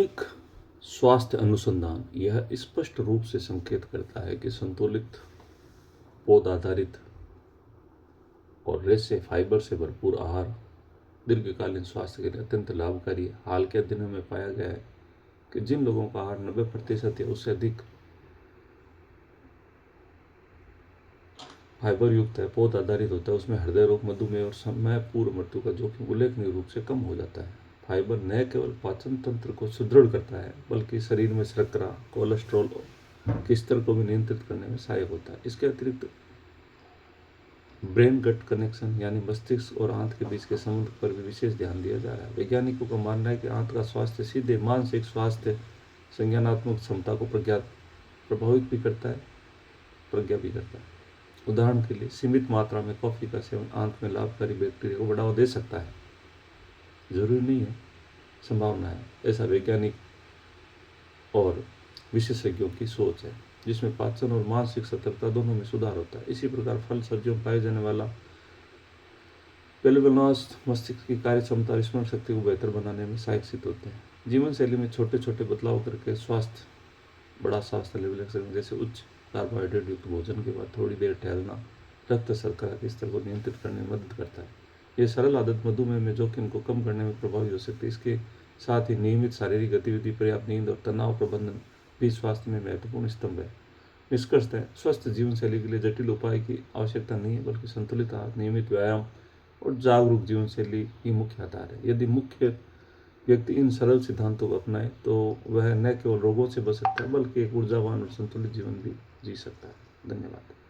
आधुनिक स्वास्थ्य अनुसंधान यह स्पष्ट रूप से संकेत करता है कि संतुलित पौध आधारित और रेशे फाइबर से भरपूर आहार दीर्घकालीन स्वास्थ्य के लिए अत्यंत लाभकारी है। हाल के अध्ययनों में पाया गया है कि जिन लोगों का आहार 90% या उससे अधिक फाइबर युक्त है, पौध आधारित होता है, उसमें हृदय रोग, मधुमेह और समय पूर्व मृत्यु का जोखिम उल्लेखनीय रूप से कम हो जाता है। फाइबर न केवल पाचन तंत्र को सुदृढ़ करता है बल्कि शरीर में शर्करा, कोलेस्ट्रॉल के स्तर को भी नियंत्रित करने में सहायक होता है। इसके अतिरिक्त ब्रेन गट कनेक्शन यानी मस्तिष्क और आंत के बीच के संबंध पर भी विशेष ध्यान दिया जा रहा है। वैज्ञानिकों का मानना है कि आंत का स्वास्थ्य सीधे मानसिक स्वास्थ्य, संज्ञानात्मक क्षमता को प्रभावित भी करता है, प्रज्ञा भी करता है। उदाहरण के लिए सीमित मात्रा में कॉफी का सेवन आंत में लाभकारी बैक्टीरिया को बढ़ावा दे सकता है। जरूरी नहीं है, संभावना है। ऐसा वैज्ञानिक और विशेषज्ञों की सोच है, जिसमें पाचन और मानसिक सतर्कता दोनों में सुधार होता है। इसी प्रकार फल सब्जियों में पाए जाने वाला पेलेवनॉस मस्तिष्क की कार्य क्षमता और स्मरण शक्ति को बेहतर बनाने में सहायक सिद्ध होते हैं। जीवन शैली में छोटे छोटे बदलाव करके बड़ा स्वास्थ्य लेवल जैसे उच्च कार्बोहाइड्रेट युक्त भोजन के बाद थोड़ी देर टहलना रक्त शर्करा के स्तर को नियंत्रित करने में मदद करता है। यह सरल आदत मधुमेह में जोखिम को कम करने में प्रभावी हो सकती है। इसके साथ ही नियमित शारीरिक गतिविधि, पर्याप्त नींद और तनाव प्रबंधन भी स्वास्थ्य में महत्वपूर्ण स्तंभ है। निष्कर्षतः स्वस्थ जीवन शैली के लिए जटिल उपाय की आवश्यकता नहीं है, बल्कि संतुलित आहार, नियमित व्यायाम और जागरूक जीवन शैली ही मुख्य आधार है। यदि व्यक्ति इन सरल सिद्धांतों को अपनाए तो वह न केवल रोगों से बच सकता है बल्कि एक ऊर्जावान और संतुलित जीवन भी जी सकता है। धन्यवाद।